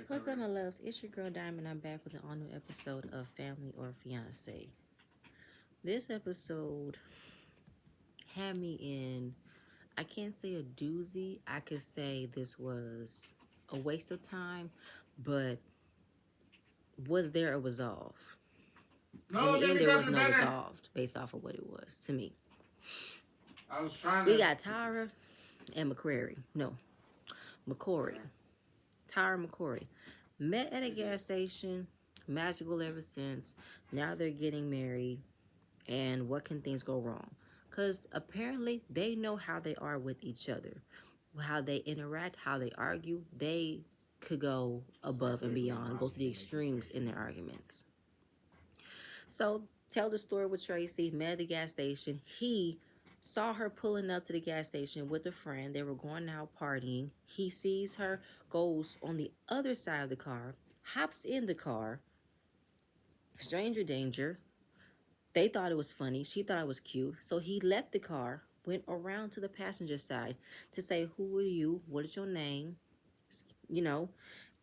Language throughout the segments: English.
What's up, my loves? It's your girl Diamond. I'm back with an all new episode of Family or Fiancé. This episode had me in, I can't say a doozy. I could say this was a waste of time, but was there a resolve? No, in the end, there was no resolve based off of what it was to me. We got Tara and McCrary. No, McCorry. Tara+McCorry. Met at a gas station, magical ever since. Now they're getting married. And what can things go wrong? Because apparently they know how they are with each other, how they interact, how they argue. They could go above and beyond, go to the extremes in their arguments. So tell the story with Tracy. Met at the gas station. He saw her pulling up to the gas station with a friend. They were going out partying. He sees her, goes on the other side of the car, hops in the car. Stranger danger. They thought it was funny. She thought it was cute. So he left the car, went around to the passenger side to say, who are you? What is your name? You know,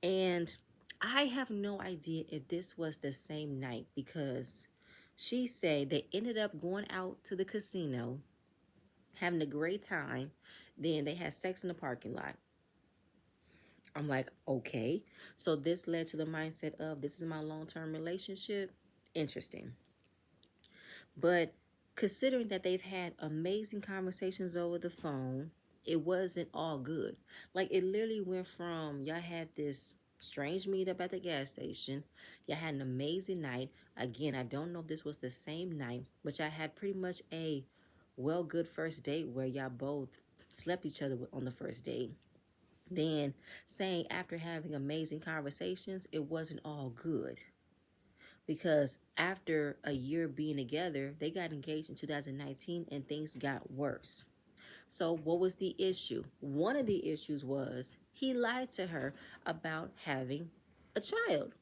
and I have no idea if this was the same night because she said they ended up going out to the casino, having a great time. Then they had sex in the parking lot. I'm like, okay. So this led to the mindset of this is my long-term relationship. Interesting. But considering that they've had amazing conversations over the phone, it wasn't all good. Like, it literally went from y'all had this strange meetup at the gas station. Y'all had an amazing night. Again, I don't know if this was the same night, but y'all had pretty much a good first date where y'all both slept each other on the first date. Then saying after having amazing conversations, it wasn't all good because after a year being together, they got engaged in 2019 and things got worse. So what was the issue? One of the issues was he lied to her about having a child.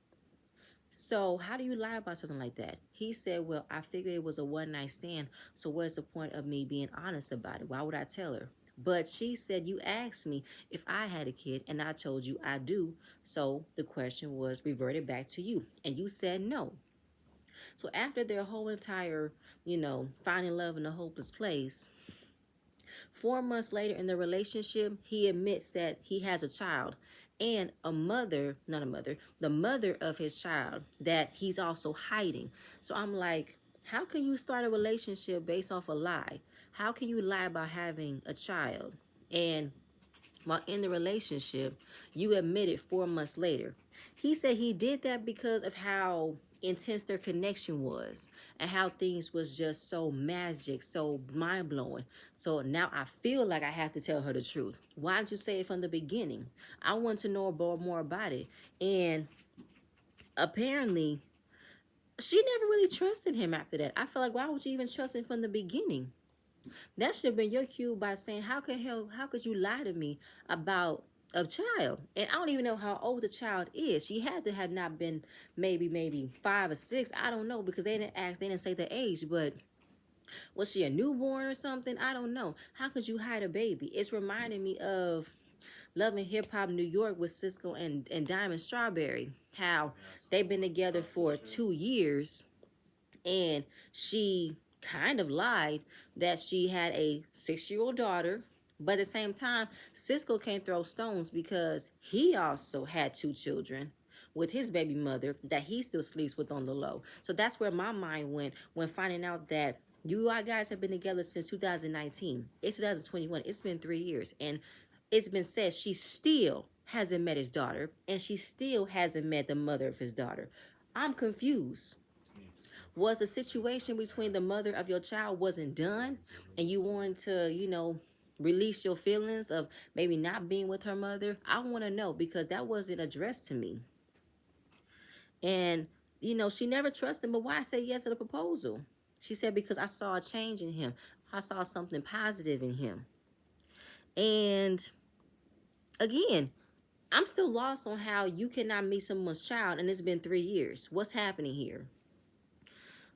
So how do you lie about something like that? He said, well, I figured it was a one-night stand, so what is the point of me being honest about it? Why would I tell her? But she said, you asked me if I had a kid, and I told you I do. So the question was reverted back to you, and you said no. So after their whole entire, finding love in a hopeless place, 4 months later in the relationship, he admits that he has a child and the mother of his child that he's also hiding. So I'm like, how can you start a relationship based off a lie? How can you lie about having a child? And while in the relationship, you admit it 4 months later. He said he did that because of how intense their connection was and how things was just so magic, so mind-blowing. So now I feel like I have to tell her the truth. Why didn't you say it from the beginning? I want to know more about it. And apparently, she never really trusted him after that. I feel like, why would you even trust him from the beginning? That should have been your cue by saying, how could you lie to me about a child? And I don't even know how old the child is. She had to have not been maybe 5 or 6. I don't know because they didn't ask, they didn't say the age, but was she a newborn or something? I don't know. How could you hide a baby? It's reminding me of Love and Hip Hop New York with Cisco and Diamond Strawberry. How they've been together for 2 years and she kind of lied that she had a 6-year-old daughter. But at the same time, Cisco can't throw stones because he also had 2 children with his baby mother that he still sleeps with on the low. So that's where my mind went when finding out that you guys have been together since 2019. It's 2021. It's been 3 years. And it's been said she still hasn't met his daughter and she still hasn't met the mother of his daughter. I'm confused. Was the situation between the mother of your child wasn't done and you wanted to, release your feelings of maybe not being with her mother? I want to know because that wasn't addressed to me. And, she never trusted him, but why say yes to the proposal? She said, because I saw a change in him. I saw something positive in him. And again, I'm still lost on how you cannot meet someone's child and it's been 3 years. What's happening here?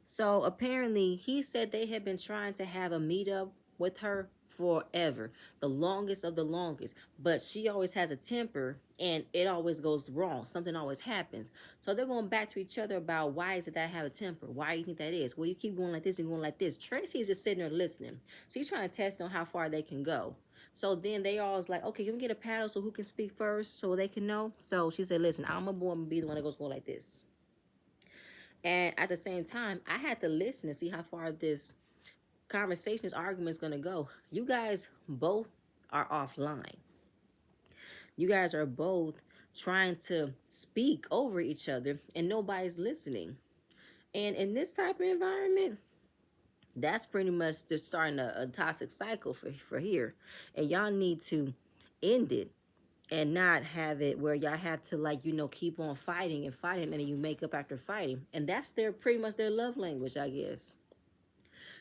So apparently he said they had been trying to have a meetup with her forever, the longest of the longest. But she always has a temper and it always goes wrong. Something always happens. So they're going back to each other about why is it that I have a temper? Why do you think that is? Well, you keep going like this and going like this. Tracy is just sitting there listening. So he's trying to test on how far they can go. So then they all was like, okay, can we get a paddle so who can speak first so they can know? So she said, listen, I'm a boy, I'm gonna be the one that goes go like this. And at the same time, I had to listen and see how far this conversation, this argument is gonna go. You guys both are offline. You guys are both trying to speak over each other and nobody's listening. And in this type of environment, that's pretty much just starting a toxic cycle for here. And y'all need to end it and not have it where y'all have to, like, keep on fighting and fighting, and then you make up after fighting. And that's their pretty much their love language, I guess.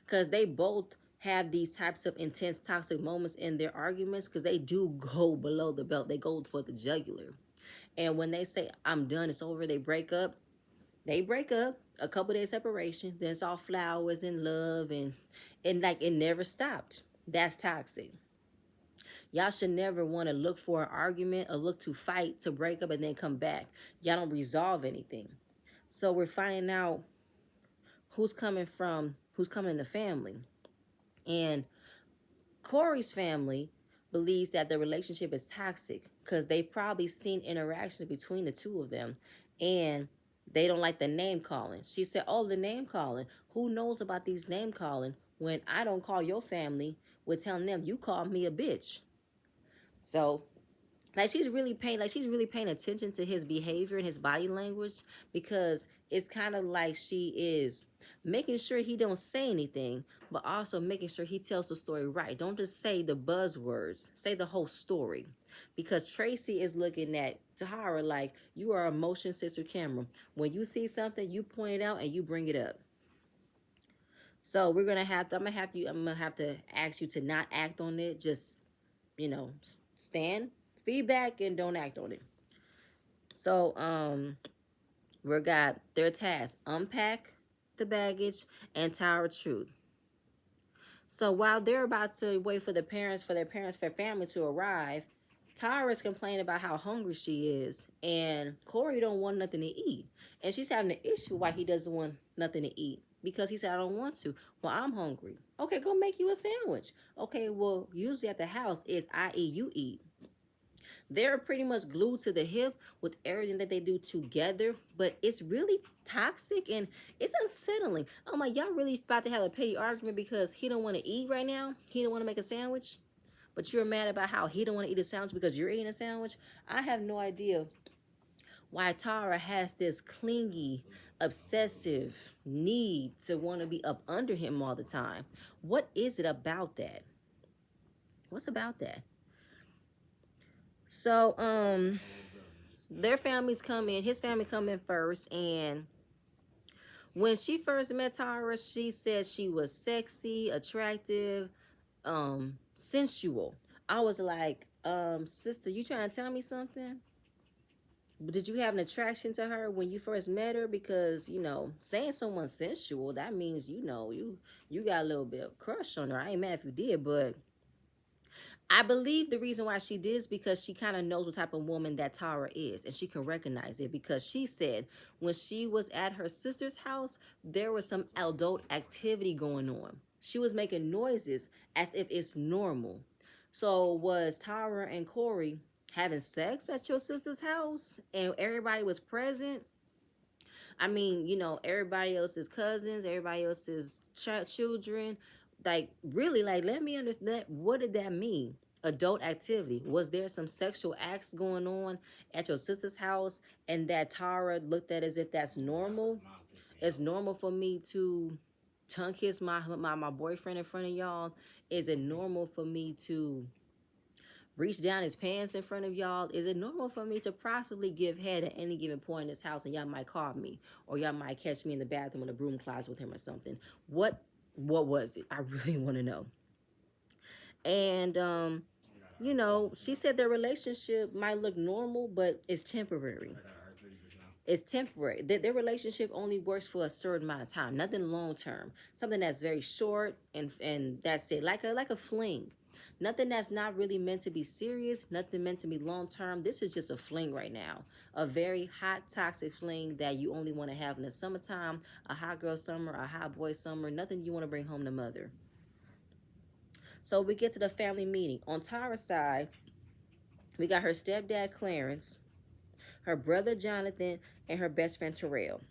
Because they both have these types of intense toxic moments in their arguments, because they do go below the belt. They go for the jugular. And when they say, I'm done, it's over, they break up. They break up, a couple days separation, then it's all flowers and love, and like it never stopped. That's toxic. Y'all should never want to look for an argument or look to fight to break up and then come back. Y'all don't resolve anything. So we're finding out who's coming in the family. And Corey's family believes that the relationship is toxic because they probably seen interactions between the two of them, and they don't like the name calling. She said, oh, the name calling. Who knows about these name calling when I don't call your family with telling them you called me a bitch? So she's really paying attention to his behavior and his body language, because it's kind of like she is making sure he don't say anything, but also making sure he tells the story right. Don't just say the buzzwords, say the whole story. Because Tracy is looking at Tahara like, you are a motion sister camera. When you see something, you point it out and you bring it up. So I'm gonna have to ask you to not act on it. Just, stand, feedback, and don't act on it. So we got their task: unpack the baggage and tell the truth. So while they're about to wait for their family to arrive, Tara's complaining about how hungry she is, and Corey don't want nothing to eat, and she's having an issue why he doesn't want nothing to eat, because he said, I don't want to. Well, I'm hungry. Okay, go make you a sandwich. Okay, well, usually at the house is I eat, you eat. They're pretty much glued to the hip with everything that they do together, but it's really toxic and it's unsettling. I'm like, y'all really about to have a petty argument because he don't want to eat right now? He don't want to make a sandwich? But you're mad about how he don't want to eat a sandwich because you're eating a sandwich? I have no idea why Tara has this clingy, obsessive need to want to be up under him all the time. What is it about that? What's about that? So, their families come in, his family come in first, and when she first met Tara, she said she was sexy, attractive, sensual. I was like, sister, you trying to tell me something? Did you have an attraction to her when you first met her? Because, saying someone's sensual, that means, you got a little bit of crush on her. I ain't mad if you did, but I believe the reason why she did is because she kind of knows what type of woman that Tara is, and she can recognize it, because she said when she was at her sister's house, there was some adult activity going on. She was making noises as if it's normal. So was Tara and Corey having sex at your sister's house and everybody was present? I mean, everybody else's cousins, everybody else's children. Like, really, like, let me understand, what did that mean? Adult activity. Was there some sexual acts going on at your sister's house and that Tara looked at as if that's normal? It's normal for me to tongue kiss my boyfriend in front of y'all? Is it normal for me to reach down his pants in front of y'all? Is it normal for me to possibly give head at any given point in this house and y'all might call me, or y'all might catch me in the bathroom in the broom closet with him or something? What was it? I really want to know. And she said their relationship might look normal, but it's temporary. It's temporary. Their relationship only works for a certain amount of time, nothing long term. Something that's very short, and that's it, like a fling. Nothing that's not really meant to be serious, nothing meant to be long term. This is just a fling right now. A very hot, toxic fling that you only want to have in the summertime, a hot girl summer, a hot boy summer, nothing you want to bring home to mother. So we get to the family meeting. On Tara's side, we got her stepdad Clarence, her brother Jonathan, and her best friend Terrell.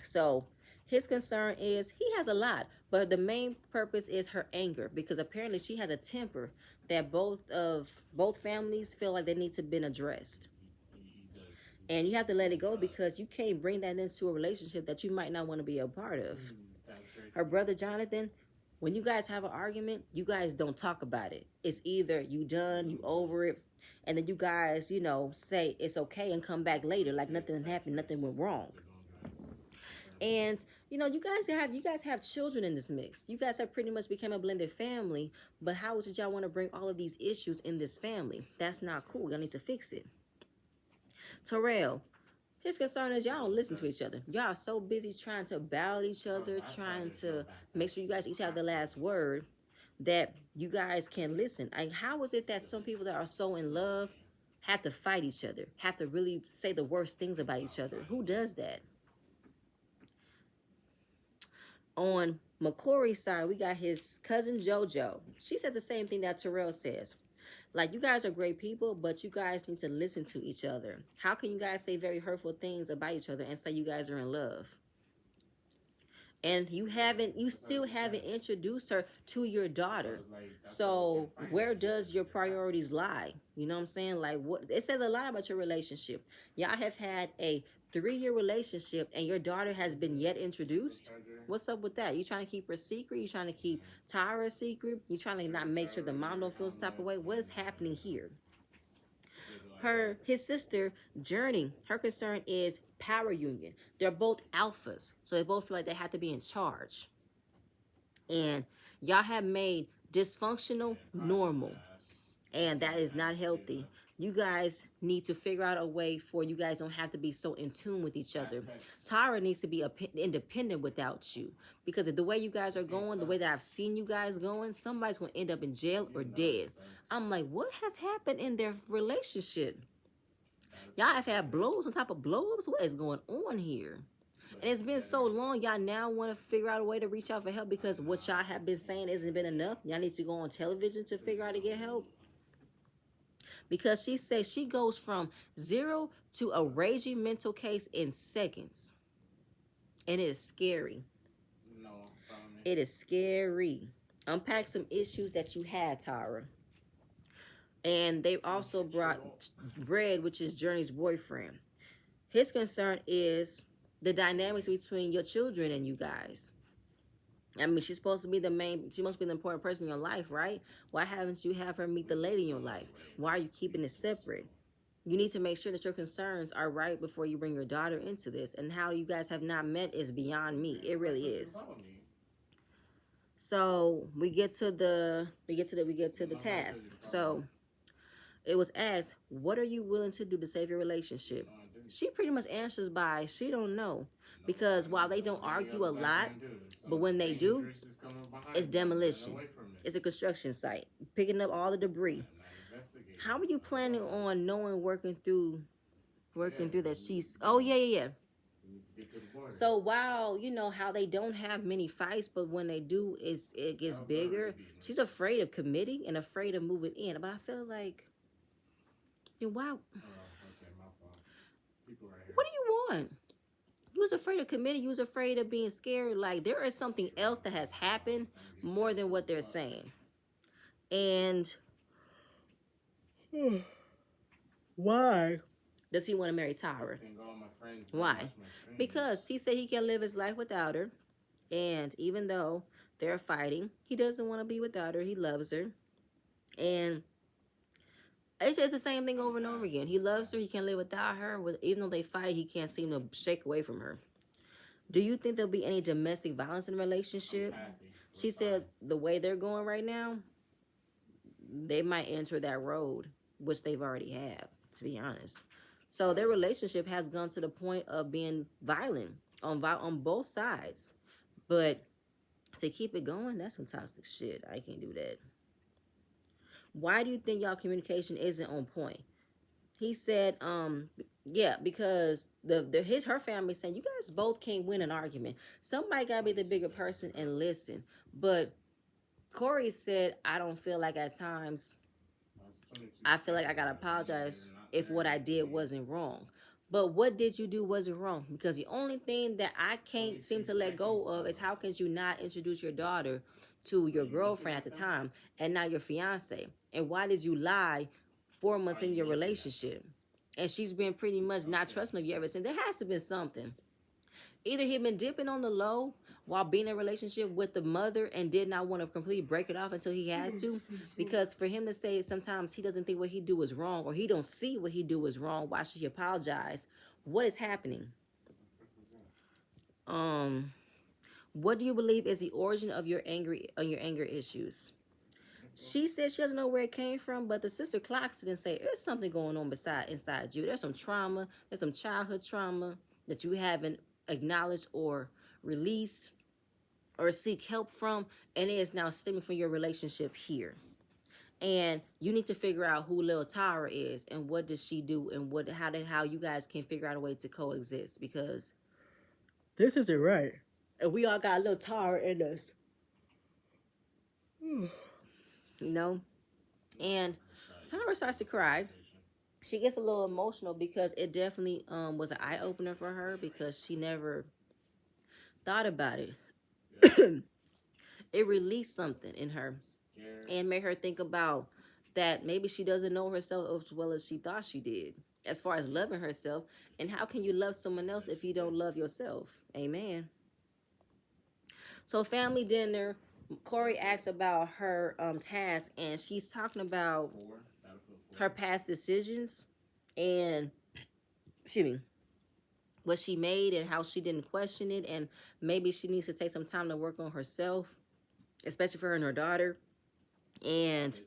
So his concern is he has a lot, but the main purpose is her anger because apparently she has a temper that both families feel like they need to been addressed. And you have to let it go because you can't bring that into a relationship that you might not want to be a part of. Her brother Jonathan, when you guys have an argument, you guys don't talk about it. It's either you done, you over it, and then you guys, say it's okay and come back later like nothing happened, nothing went wrong. And you guys have children in this mix. You guys have pretty much become a blended family. But how is it y'all want to bring all of these issues in this family? That's not cool. Y'all need to fix it. Terrell, his concern is y'all don't listen to each other. Y'all are so busy trying to battle each other, trying to make sure you guys each have the last word, that you guys can listen. Like, how is it that some people that are so in love have to fight each other, have to really say the worst things about each other? Who does that? On McCorry's side, we got his cousin JoJo. She said the same thing that Terrell says. Like, you guys are great people, but you guys need to listen to each other. How can you guys say very hurtful things about each other and say you guys are in love? And you still haven't introduced her to your daughter. So where does your priorities lie? You know what I'm saying? Like, what it says a lot about your relationship. Y'all have had a 3-year relationship and your daughter has been yet introduced. What's up with that? You trying to keep her secret? You trying to keep Tara secret? You trying to not make sure the mom don't feel this type of way? What is happening here? His sister Journey, her concern is power union. They're both alphas, so they both feel like they have to be in charge. And y'all have made dysfunctional normal, and that is not healthy. You guys need to figure out a way for you guys don't have to be so in tune with each other. Tara needs to be independent without you, because if the way you guys are going, the way that I've seen you guys going, somebody's going to end up in jail or dead. I'm like, what has happened in their relationship? Y'all have had blows on top of blows. What is going on here? And it's been so long, y'all now want to figure out a way to reach out for help because what y'all have been saying hasn't been enough. Y'all need to go on television to figure out how to get help. Because she says she goes from 0 to a raging mental case in seconds. And it is scary. It is scary. Unpack some issues that you had, Tara. And they also brought Bread, which is Journey's boyfriend. His concern is the dynamics between your children and you guys. I mean, she must be the important person in your life, right? Why haven't you have her meet the lady in your life? Why are you keeping it separate? You need to make sure that your concerns are right before you bring your daughter into this. And how you guys have not met is beyond me. It really is. So we get to the task. So it was asked, what are you willing to do to save your relationship? She pretty much answers by she don't know. Because while they don't argue a lot, but when they do, it's demolition. It's a construction site, picking up all the debris. How are you planning on knowing working through that she's yeah. So while you know how they don't have many fights, but when they do, it gets bigger. She's afraid of committing and afraid of moving in. But I feel like, why? What do you want? You was afraid of committing. You was afraid of being scared. Like, there is something else that has happened more than what they're saying. And why does he want to marry Tara? Why? Because he said he can live his life without her. And even though they're fighting, he doesn't want to be without her. He loves her. And it's just the same thing over and over again. He loves her. He can't live without her. Even though they fight, he can't seem to shake away from her. Do you think there'll be any domestic violence in the relationship? She said the way they're going right now, they might enter that road, which they've already have, to be honest. So their relationship has gone to the point of being violent on both sides. But to keep it going, that's some toxic shit. I can't do that. Why do you think y'all communication isn't on point? He said, yeah, because her family saying you guys both can't win an argument. Somebody gotta be the bigger person and listen. But Corey said, I don't feel like at times I feel like I gotta apologize if what I did wasn't wrong. But what did you do wasn't wrong? Because the only thing that I can't seem to let go of is how can you not introduce your daughter to your girlfriend at the time and now your fiance? And why did you lie 4 months in your relationship? And she's been pretty much not trusting of you ever since. There has to be something. Either he been dipping on the low while being in a relationship with the mother and did not want to completely break it off until he had to. Because for him to say sometimes he doesn't think what he do is wrong or he don't see what he do is wrong, why should he apologize? What is happening? Um, what do you believe is the origin of your anger issues? She said she doesn't know where it came from, but the sister clocks it and say there's something going on inside you. There's some trauma, there's some childhood trauma that you haven't acknowledged or released or seek help from, and it is now stemming from your relationship here. And you need to figure out who little Tara is and what does she do and how you guys can figure out a way to coexist, because this isn't right. And we all got a little Tara in us, you know. And Tara starts to cry. She gets a little emotional because it definitely was an eye opener for her because she never thought about it. It released something in her and made her think about that maybe she doesn't know herself as well as she thought she did as far as loving herself. And how can you love someone else if you don't love yourself? Amen. So family dinner, Corey asks about her task, and she's talking about her past decisions and excuse me, what she made and how she didn't question it, and maybe she needs to take some time to work on herself, especially for her and her daughter. And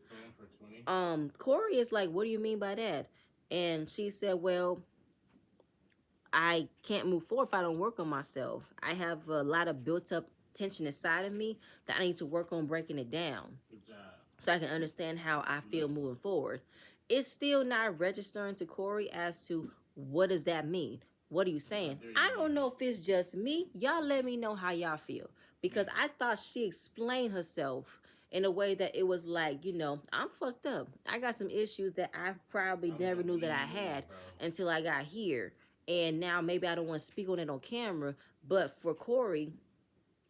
Corey is like, what do you mean by that? And she said, well, I can't move forward if I don't work on myself. I have a lot of built up tension inside of me that I need to work on breaking it down so I can understand how I feel moving forward. It's still not registering to Corey as to what does that mean? What are you saying? I don't know if it's just me. Y'all let me know how y'all feel. Because I thought she explained herself in a way that it was like, I'm fucked up. I got some issues that I probably never knew that I had until I got here. And now maybe I don't want to speak on it on camera. But for Corey,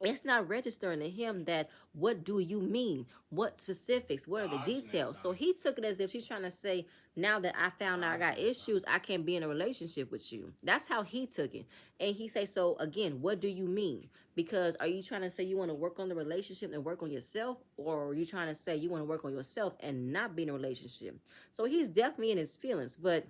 it's not registering to him that what do you mean? What specifics? What are the details? So he took it as if she's trying to say, now that I found out I got issues, I can't be in a relationship with you. That's how he took it. And he say, so again, what do you mean? Because are you trying to say you want to work on the relationship and work on yourself? Or are you trying to say you want to work on yourself and not be in a relationship? So he's definitely in his feelings. But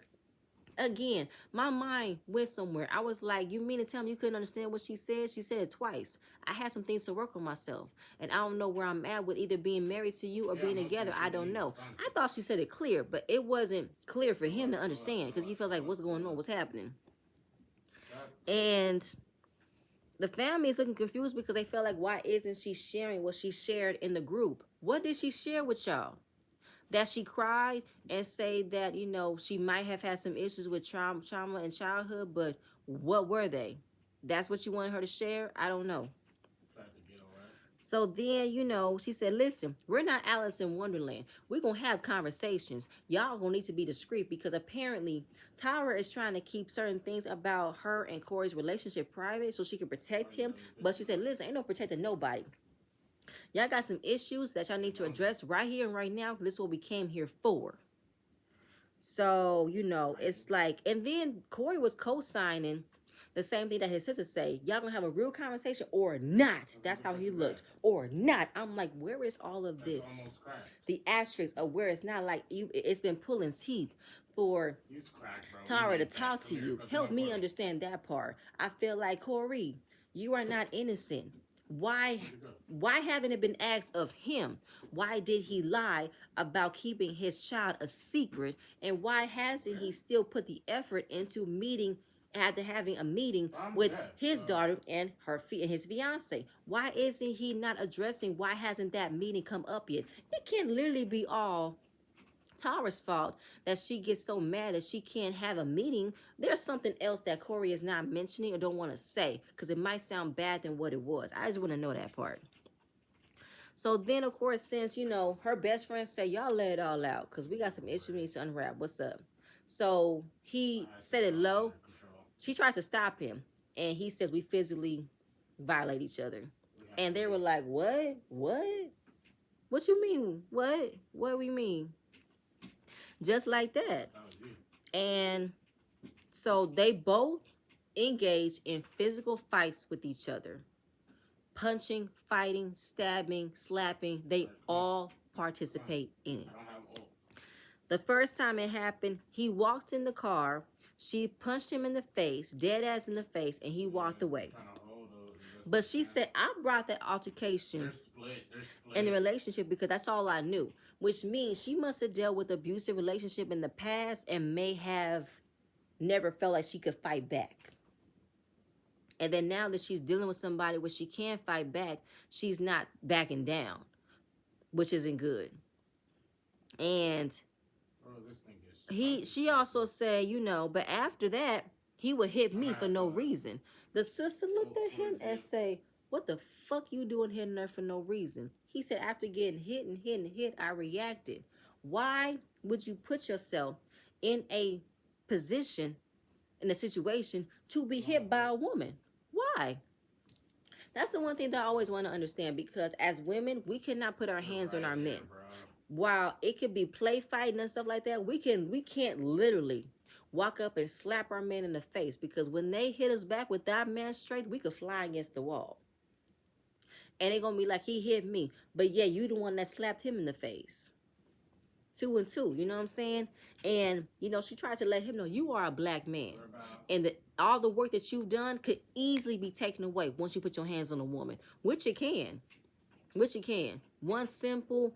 again, my mind went somewhere. I was like, you mean to tell me you couldn't understand what she said? She said it twice. I had some things to work on myself. And I don't know where I'm at with either being married to you or being together. I don't know. I thought she said it clear, but it wasn't clear for him to understand because he feels like, what's going on? What's happening? And the family is looking confused because they feel like, why isn't she sharing what she shared in the group? What did she share with y'all? That she cried and say that, she might have had some issues with trauma in childhood, but what were they? That's what you wanted her to share? I don't know. So then, she said, listen, we're not Alice in Wonderland. We're going to have conversations. Y'all going to need to be discreet because apparently Tyra is trying to keep certain things about her and Corey's relationship private so she can protect him. But she said, listen, ain't no protecting nobody. Y'all got some issues that y'all need to address right here and right now. This is what we came here for. So, it's like, and then Corey was co-signing the same thing that his sister say. Y'all gonna have a real conversation or not? That's how he looked. Or not. I'm like, where is all of this? The asterisk of where it's not like you. It's been pulling teeth for Tara to talk to you. Help me understand that part. I feel like, Corey, you are not innocent. Why haven't it been asked of him? Why did he lie about keeping his child a secret? And why hasn't he still put the effort into meeting after having a meeting with his daughter and his fiance? Why isn't he not addressing why hasn't that meeting come up yet? It can't literally be all Tara's fault that she gets so mad that she can't have a meeting. There's something else that Corey is not mentioning or don't want to say because it might sound bad than what it was. I just want to know that part. So then, of course, since, her best friend say, y'all let it all out because we got some issues we need to unwrap. What's up? So he said it low. She tries to stop him. And he says we physically violate each other. And they were like, what? What? What you mean? What? What we mean? Just like that. And so they both engage in physical fights with each other. Punching, fighting, stabbing, slapping. They all participate in it. The first time it happened, he walked in the car. She punched him in the face, dead ass in the face, and he walked away. But she said, I brought that altercation in the relationship because that's all I knew. Which means she must have dealt with abusive relationship in the past and may have never felt like she could fight back. And then now that she's dealing with somebody where she can fight back, she's not backing down, which isn't good. And she also said, but after that, he would hit me for no reason. The sister looked at him and say, what the fuck you doing hitting her for no reason? He said, after getting hit and hit and hit, I reacted. Why would you put yourself in a position, in a situation, to be hit by a woman? Why? That's the one thing that I always want to understand, because as women, we cannot put our hands on our men. While it could be play fighting and stuff like that, we can't literally walk up and slap our men in the face, because when they hit us back with that man straight, we could fly against the wall. And they're going to be like, he hit me. But yeah, you the one that slapped him in the face. 2 and 2, you know what I'm saying? And, she tried to let him know you are a black man. And all the work that you've done could easily be taken away once you put your hands on a woman. Which it can. One simple,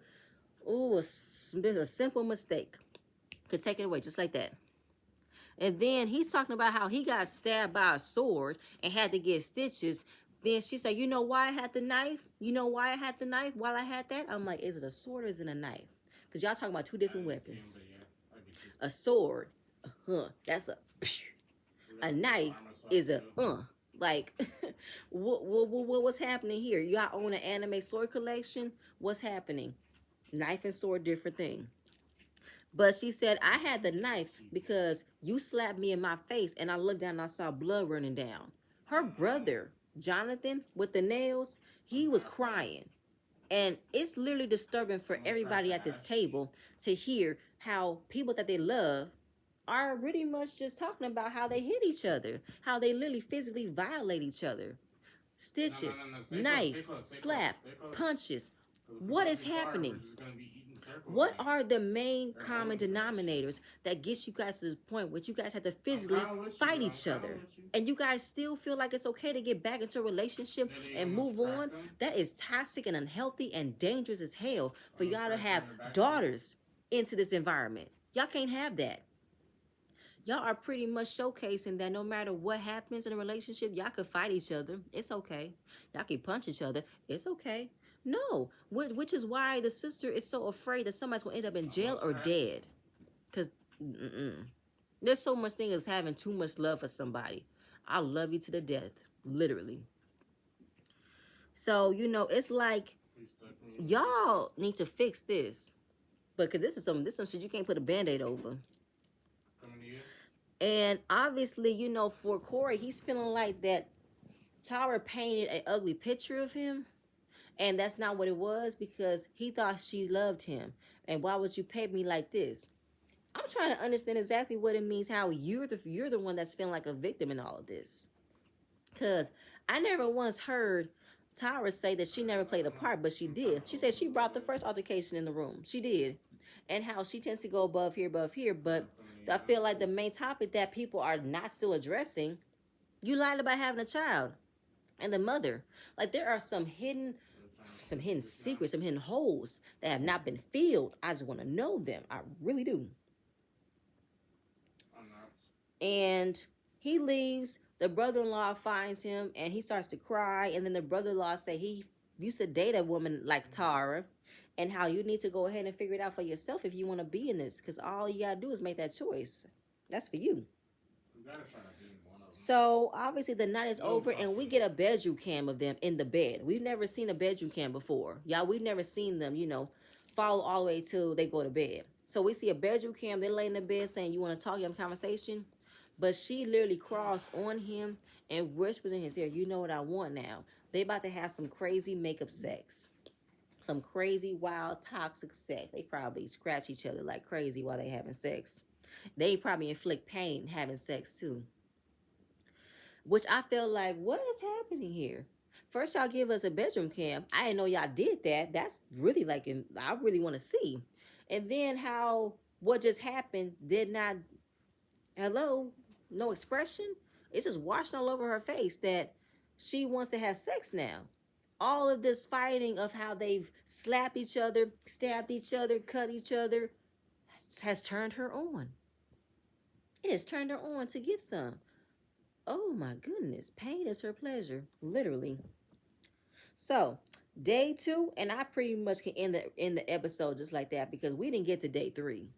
a simple mistake could take it away just like that. And then he's talking about how he got stabbed by a sword and had to get stitches. Then she said, you know why I had the knife? While I had that? I'm like, is it a sword or is it a knife? Because y'all talking about two different weapons. A sword, that's a knife is like, what's happening here? Y'all own an anime sword collection? What's happening? Knife and sword, different thing. But she said, I had the knife because you slapped me in my face and I looked down and I saw blood running down. Her brother, Jonathan, with the nails, he was crying. And it's literally disturbing for everybody at this table to hear how people that they love are really much just talking about how they hit each other, how they literally physically violate each other. Stitches, knife, slap, punches. What is happening? What are the main common denominators that gets you guys to this point where you guys have to physically fight each other? And you guys still feel like it's okay to get back into a relationship and move on? That is toxic and unhealthy and dangerous as hell for y'all to have daughters into this environment. Y'all can't have that. Y'all are pretty much showcasing that no matter what happens in a relationship, y'all could fight each other. It's okay. Y'all can punch each other. It's okay. No, which is why the sister is so afraid that somebody's going to end up in jail or dead. Because there's so much thing as having too much love for somebody. I love you to the death, literally. So, it's like y'all need to fix this. Because this is some shit you can't put a Band-Aid over. And obviously, for Corey, he's feeling like that Tara painted an ugly picture of him. And that's not what it was, because he thought she loved him. And why would you paint me like this? I'm trying to understand exactly what it means, how you're the one that's feeling like a victim in all of this. Because I never once heard Tara say that she never played a part, but she did. She said she brought the first altercation in the room. She did. And how she tends to go above here. But I feel like the main topic that people are not still addressing, you lied about having a child and the mother. Like, there are some hidden secrets, some hidden holes that have not been filled. I just want to know them. I really do. And he leaves. The brother-in-law finds him and he starts to cry. And then the brother-in-law say he you should date a woman like Tara, and how you need to go ahead and figure it out for yourself if you want to be in this, because all you gotta do is make that choice. That's for you. So obviously the night is over, and we get a bedroom cam of them in the bed. We've never seen a bedroom cam before, y'all. We've never seen them, follow all the way till they go to bed. So we see a bedroom cam. They lay in the bed saying, "You want to talk? You have a conversation." But she literally crawls on him and whispers in his ear, "You know what I want now." They about to have some crazy makeup sex, some crazy, wild, toxic sex. They probably scratch each other like crazy while they having sex. They probably inflict pain having sex too. Which I feel like, what is happening here? First, y'all give us a bedroom cam. I didn't know y'all did that. That's really like, I really want to see. And then how what just happened did not, hello, no expression. It's just washing all over her face that she wants to have sex now. All of this fighting of how they've slapped each other, stabbed each other, cut each other, has turned her on. It has turned her on to get some. Oh my goodness, pain is her pleasure, literally. So, day 2, and I pretty much can end the episode just like that because we didn't get to day 3.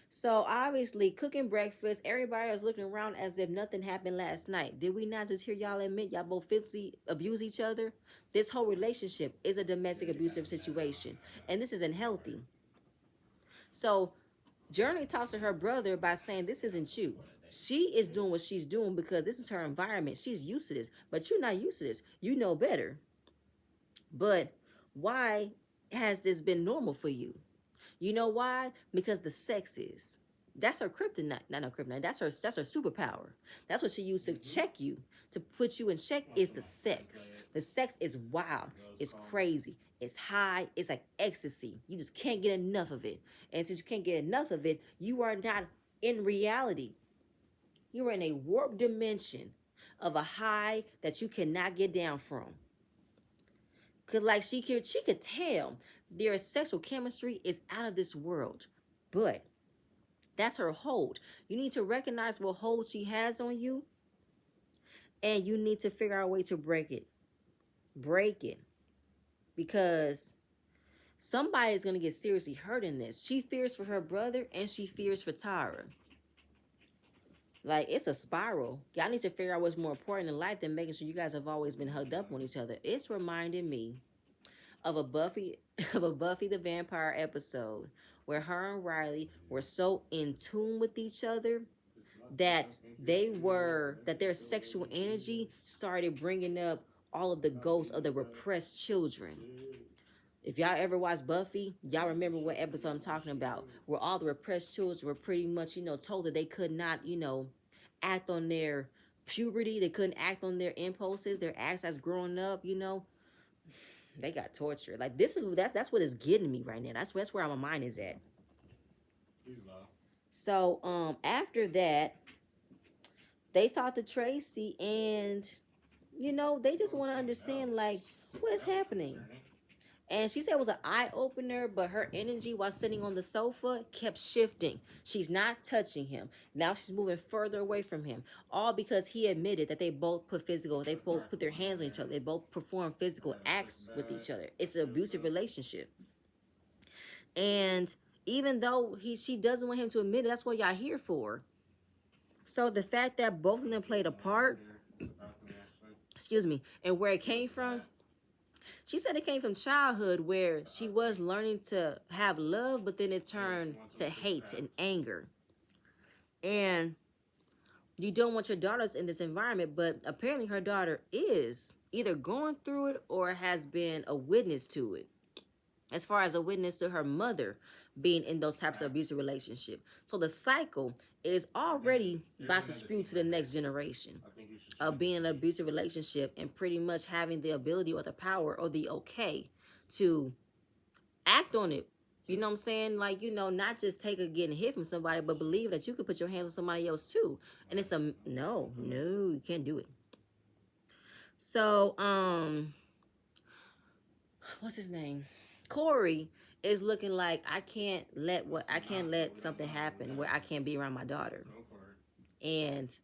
So obviously, cooking breakfast, everybody was looking around as if nothing happened last night. Did we not just hear y'all admit y'all both physically abuse each other? This whole relationship is a domestic abusive situation, and this isn't healthy. So Journey talks to her brother by saying, "This isn't you. She is doing what she's doing because this is her environment. She's used to this, but you're not used to this. You know better. But why has this been normal for you? You know why? Because the sex is. That's her kryptonite. Not no kryptonite. That's her superpower. That's what she used to check you, to put you in check. Is the sex. The sex is wild. It's crazy. It's high. It's like ecstasy. You just can't get enough of it. And since you can't get enough of it, you are not in reality. You are in a warped dimension of a high that you cannot get down from. Cause like she could tell their sexual chemistry is out of this world. But that's her hold. You need to recognize what hold she has on you, and you need to figure out a way to break it. Break it. Because somebody is gonna get seriously hurt in this. She fears for her brother and she fears for Tara. Like, it's a spiral. Y'all need to figure out what's more important in life than making sure you guys have always been hugged up on each other. It's reminding me of a Buffy of a Buffy the Vampire episode where her and Riley were so in tune with each other that their sexual energy started bringing up all of the ghosts of the repressed children. If y'all ever watched Buffy, y'all remember what episode I'm talking about, where all the repressed children were pretty much, told that they could not, act on their puberty. They couldn't act on their impulses, their acts as growing up, they got tortured. Like, that's what is getting me right now. That's where my mind is at. So after that, they talked to Tracy, and they just want to understand, like, what is happening. And she said it was an eye opener, but her energy while sitting on the sofa kept shifting. She's not touching him. Now she's moving further away from him. All because he admitted that they both put their hands on each other. They both perform physical acts with each other. It's an abusive relationship. And even though she doesn't want him to admit it, that's what y'all here for. So the fact that both of them played a part, excuse me, and where it came from, she said it came from childhood where she was learning to have love, but then it turned to hate and anger. And you don't want your daughters in this environment, but apparently her daughter is either going through it or has been a witness to it, as far as a witness to her mother being in those types of abusive relationships. So the cycle is already about to spew to the next generation of being in an abusive relationship and pretty much having the ability or the power or the okay to act on it. You know what I'm saying? Like, not just take a getting hit from somebody, but believe that you could put your hands on somebody else too. And it's no, you can't do it. So, what's his name? Corey is looking like I can't let something happen where I can't be around my daughter. And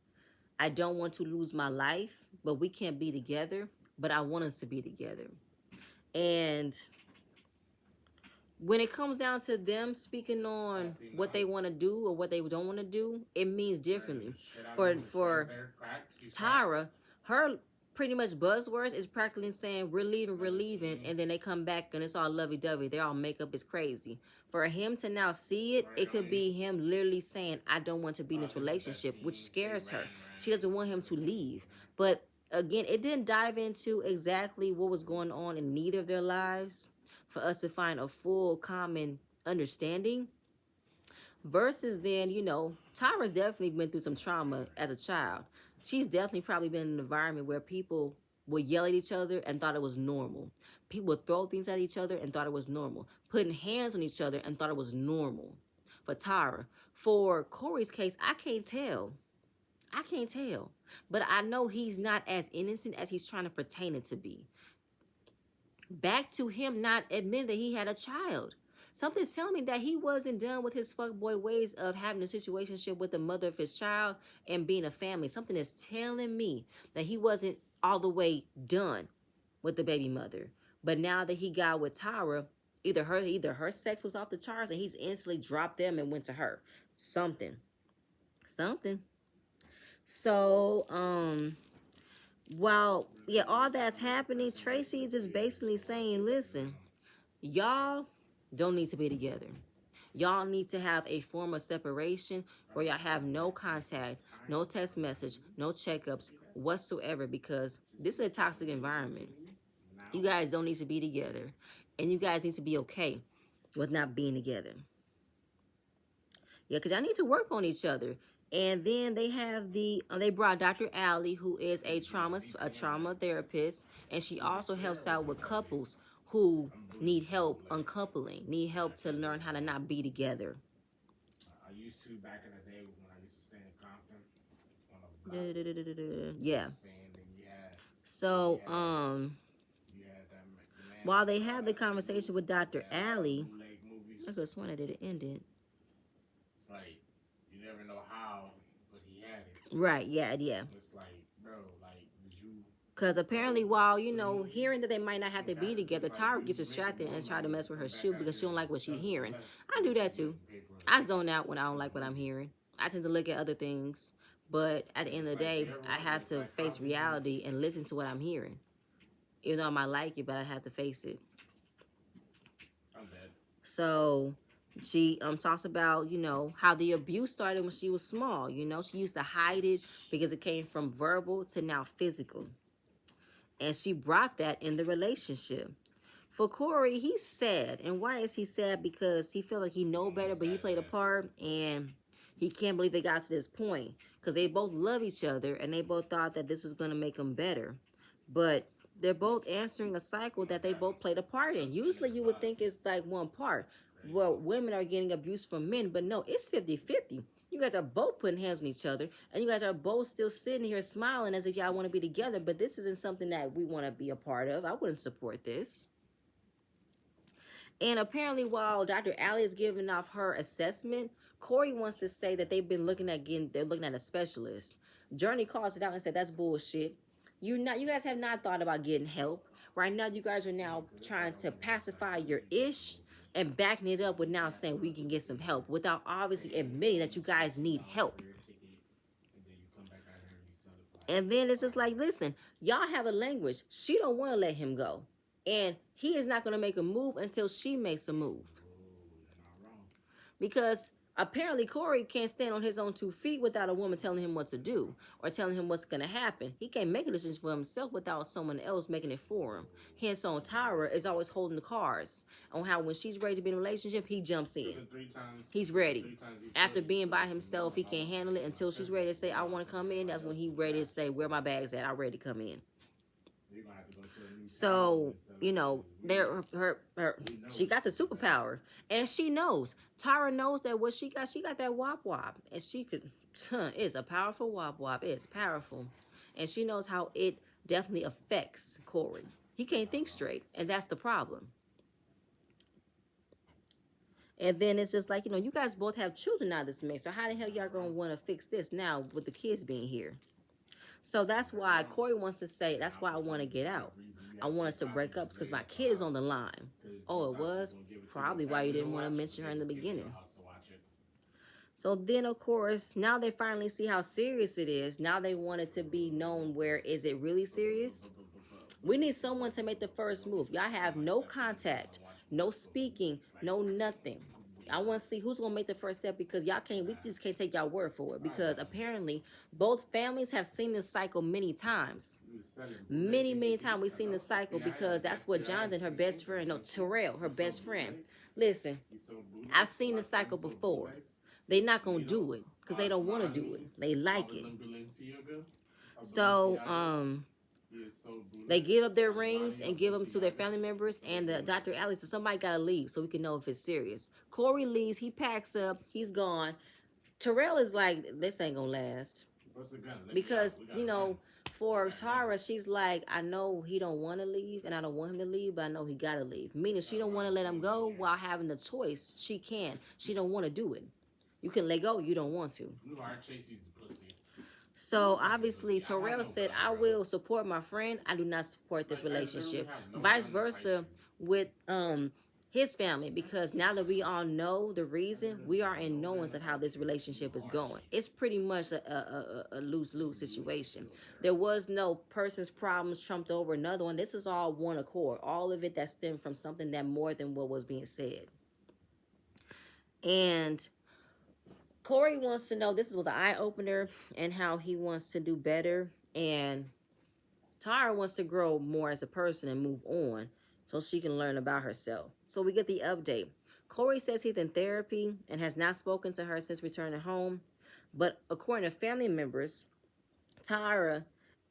I don't want to lose my life, but we can't be together. But I want us to be together. And when it comes down to them speaking on what they want to do or what they don't want to do, it means differently. For Tara, her pretty much buzzwords is practically saying we're leaving, and then they come back and it's all lovey-dovey. They're all makeup is crazy. For him to now see it, it could be him literally saying, I don't want to be in this relationship, which scares her. She doesn't want him to leave. But again, it didn't dive into exactly what was going on in neither of their lives for us to find a full common understanding. Versus then, Tyra's definitely been through some trauma as a child. She's definitely probably been in an environment where people would yell at each other and thought it was normal. People would throw things at each other and thought it was normal. Putting hands on each other and thought it was normal. For Tyra. For Corey's case, I can't tell. I can't tell. But I know he's not as innocent as he's trying to pretend it to be. Back to him not admitting that he had a child. Something's telling me that he wasn't done with his fuckboy ways of having a situationship with the mother of his child and being a family. Something is telling me that he wasn't all the way done with the baby mother. But now that he got with Tara, either her sex was off the charts and he's instantly dropped them and went to her. Something. So, while all that's happening, Tracy is just basically saying, listen, y'all don't need to be together. Y'all need to have a form of separation where y'all have no contact, no text message, no checkups whatsoever, because this is a toxic environment. You guys don't need to be together, and you guys need to be okay with not being together. Yeah, because y'all need to work on each other. And then they have they brought Dr. Allie, who is a trauma therapist, and she also helps out with couples who need help uncoupling, need help to learn how to not be together. I used to back in the day when I used to stay in Compton. Yeah. So while they have the conversation with Dr. Allie, I could have sworn I did it ended. It's like you never know how, but he had it. Right, yeah. It's like, bro, like, did you? Because apparently, while, hearing that they might not have to be together, Tara gets distracted and try to mess with her shoe because she don't like what she's hearing. I do that too. I zone out when I don't like what I'm hearing. I tend to look at other things. But at the end of the day, I have to face reality and listen to what I'm hearing. Even though I might like it, but I have to face it. I'm dead. So she talks about, how the abuse started when she was small. She used to hide it because it came from verbal to now physical. And she brought that in the relationship. For Corey, he's sad. And why is he sad? Because he felt like he know better, but he played a part, and he can't believe they got to this point. Because they both love each other, and they both thought that this was going to make them better. But they're both answering a cycle that they both played a part in. Usually you would think it's like one part. Well, women are getting abused from men, but no, it's 50-50. You guys are both putting hands on each other, and you guys are both still sitting here smiling as if y'all want to be together, but this isn't something that we want to be a part of. I wouldn't support this. And apparently, while Dr. Allie is giving off her assessment, Corey wants to say that they're looking at a specialist. Journey calls it out and said, that's bullshit. You guys have not thought about getting help. Right now, you guys are now trying to pacify your ish and backing it up with now saying we can get some help without obviously admitting that you guys need help. And then it's just like, listen, y'all have a language. She don't want to let him go. And he is not going to make a move until she makes a move. Because apparently Corey can't stand on his own 2 feet without a woman telling him what to do or telling him what's going to happen. He can't make a decision for himself without someone else making it for him. Hence on Tyra is always holding the cards on how when she's ready to be in a relationship, he jumps in. He's ready. After being by himself, he can't handle it until she's ready to say, I want to come in. That's when he's ready to say, where my bag's at? I'm ready to come in. So, she got the superpower, and she knows. Tara knows that what she got that wop wop, and she could. It's a powerful wop wop. It's powerful, and she knows how it definitely affects Corey. He can't think straight, and that's the problem. And then it's just like, you guys both have children out of this mix. So how the hell y'all gonna want to fix this now with the kids being here? So that's why Corey wants to say, that's why I want to get out. I want us to break up because my kid is on the line. Oh, it was? Probably why you didn't want to mention her in the beginning. So then, of course, now they finally see how serious it is. Now they want it to be known where is it really serious? We need someone to make the first move. Y'all have no contact, no speaking, no nothing. I want to see who's gonna make the first step because y'all can't. We just can't take y'all word for it because apparently both families have seen this cycle many times. Many times we've seen this cycle because that's what Jonathan, her best friend, no Terrell, her best friend. Listen, I've seen the cycle before. They're not gonna do it because they don't want to do it. They like it. So they give up their rings and give them to their family members. And the Dr. Alex said, somebody got to leave so we can know if it's serious. Corey leaves. He packs up. He's gone. Terrell is like, this ain't going to last. Because, you know, for Tara, she's like, I know he don't want to leave and I don't want him to leave, but I know he got to leave. Meaning she don't want to let him go while having the choice. She can. She don't want to do it. You can let go. You don't want to. So obviously Terrell said, I will support my friend. I do not support this relationship. Vice versa with his family, because now that we all know the reason, we are in knowance of how this relationship is going. It's pretty much a lose-lose situation. There was no person's problems trumped over another one. This is all one accord. All of it that stemmed from something that more than what was being said. And Corey wants to know, this was an eye-opener and how he wants to do better. And Tara wants to grow more as a person and move on so she can learn about herself. So we get the update. Corey says he's in therapy and has not spoken to her since returning home. But according to family members, Tara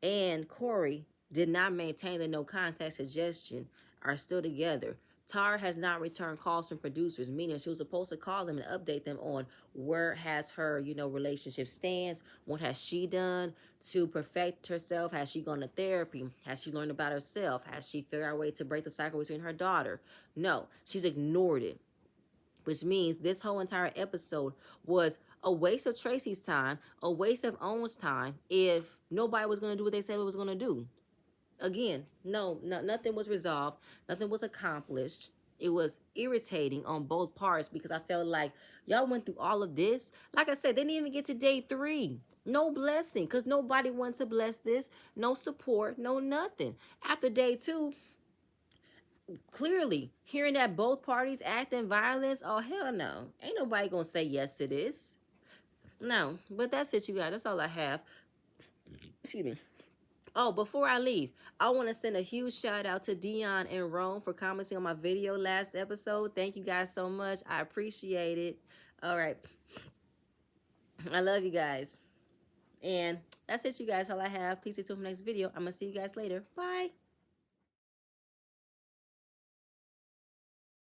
and Corey did not maintain the no contact suggestion, are still together. Tara has not returned calls from producers, meaning she was supposed to call them and update them on where has her, relationship stands. What has she done to perfect herself? Has she gone to therapy? Has she learned about herself? Has she figured out a way to break the cycle between her daughter? No, she's ignored it. Which means this whole entire episode was a waste of Tracy's time, a waste of Owen's time if nobody was going to do what they said it was going to do. Again, no, nothing was resolved. Nothing was accomplished. It was irritating on both parts because I felt like y'all went through all of this. Like I said, they didn't even get to day 3. No blessing because nobody wanted to bless this. No support, no nothing. After day 2, clearly hearing that both parties act in violence, oh hell no. Ain't nobody gonna say yes to this. No, but that's it, you guys. That's all I have. Excuse me. Oh, before I leave, I want to send a huge shout out to Dion and Rome for commenting on my video last episode. Thank you guys so much. I appreciate it. All right. I love you guys. And that's it, you guys. All I have. Please stay tuned for the next video. I'm going to see you guys later. Bye.